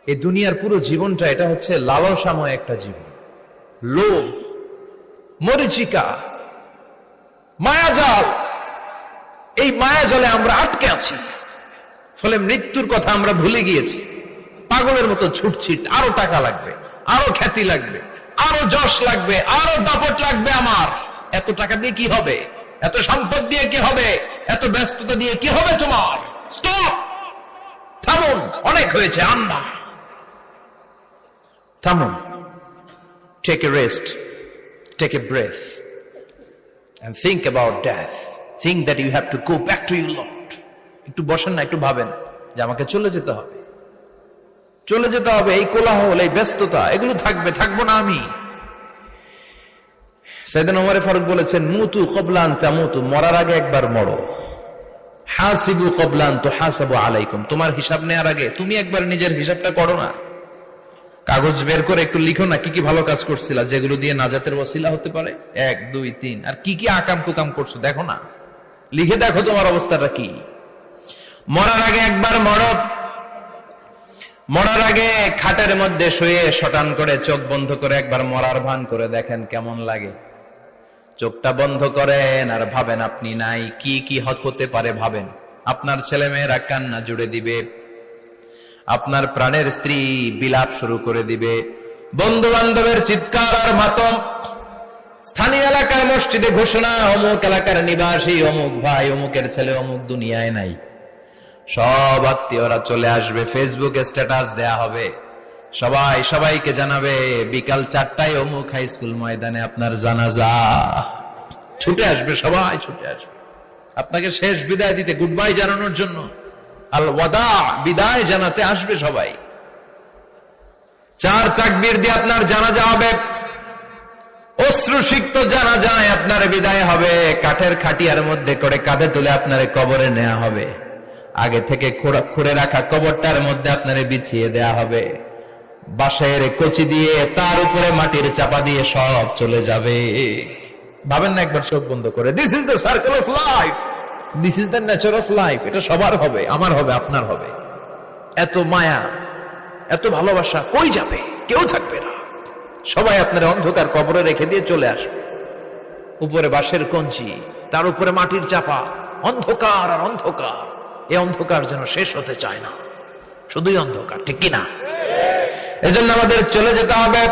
এই দুনিয়ার পুরো জীবনটা এটা হচ্ছে লালসাময় একটা জীবন, লোভ, মরিচিকা, মায়াজাল। এই মায়াজালে আমরা আটকে আছি, ফলে মৃত্যুর কথা আমরা ভুলে গিয়েছি। পাগলের মতো ছুটছিট, আরো টাকা লাগবে, আরো খ্যাতি লাগবে, আরো যশ লাগবে, আরো দাপট লাগবে। আমার এত টাকা দিয়ে কি হবে, এত সম্পদ দিয়ে কি হবে, এত ব্যস্ততা দিয়ে কি হবে তোমার? স্টপ, থামুন, অনেক হয়েছে, আন্না, থামুন। Take a rest, take a breath and think about death. Think that you have to go back to your Lord. একটু বসেন না, একটু ভাবেন যে আমাকে চলে যেতে হবে, চলে যেতে হবে। এই কোলাহল, এই ব্যস্ততা, এগুলো থাকবে, থাকবো না আমি। সাইয়েদনা ওমর ফারুক বলেছেন, মুতু ক্বাবলা আন তামুতু, মরার আগে একবার মরো। হাসিবু ক্বাবলা আন তুহাসাবু আলাইকুম, তোমার হিসাব নেওয়ার আগে তুমি একবার নিজের হিসাবটা করো না। কাগজ বের করে একটু লিখো না কি কি ভালো কাজ করছিলা, যেগুলো দিয়ে নাজাতের ওসিলা হতে পারে, 1 2 3, আর কি কি আকাম কুকাম করছো দেখো না, লিখে দেখো তোমার অবস্থাটা কি। মরার আগে একবার মরো। মরার আগে খাটের মধ্যে শুয়ে শটান করে চোখ বন্ধ করে একবার মরার ভান করে দেখেন কেমন লাগে। চোখটা বন্ধ করেন আর ভাবেন আপনি নাই, কি কি হতে পারে ভাবেন। আপনার ছেলে মেয়েরা কান্না জুড়ে দিবে, আপনার প্রাণের স্ত্রী বিলাপ শুরু করে দিবে, বন্ধু বান্ধবের চিৎকার আর মাতম, স্থানীয় এলাকার মসজিদে ঘোষণা, অমুক এলাকার নিবাসী অমুক ভাই, অমুকের ছেলে অমুক দুনিয়ায় নাই। সব আত্মীয়রা চলে আসবে, ফেসবুকে স্ট্যাটাস দেয়া হবে, সবাই সবাইকে জানাবে বিকাল 4টায় অমুক হাই স্কুল ময়দানে আপনার জানাজা। ছুটে আসবে, সবাই ছুটে আসবে আপনাকে শেষ বিদায় দিতে, গুড বাই জানানোর জন্য, আল ওয়াদা, বিদায় জানাতে আসবে সবাই। 4 তাকবীর দিয়ে আপনার জানাজা হবে, অশ্রুসিক্ত জানাজায় আপনার বিদায় হবে। কাঠের খাটিয়ার মধ্যে করে কাঁধে তুলে আপনার কবরে নেওয়া হবে, আগে থেকে খুঁড়ে রাখা কবরটার মধ্যে আপনারে বিছিয়ে দেয়া হবে, বাঁশের কচি দিয়ে তার উপরে মাটির চাপা দিয়ে সব চলে যাবে। ভাবেন না একবার চোখ বন্ধ করে, this is the circle of life, this is the nature of life. এটা সবার হবে, আমার হবে, আপনার হবে। এত মায়া, এত ভালোবাসা কই যাবে? কেউ থাকবে না, সবাই আপনার অন্ধকার কবরে রেখে দিয়ে চলে আসবে। উপরে বাঁশের কঞ্চি, তার উপরে মাটির চাপা, অন্ধকার আর অন্ধকার। এই অন্ধকার যেন শেষ হতে চায় না, শুধুই অন্ধকার, ঠিক কিনা? এজন্য আমাদের চলে যেতে হবে।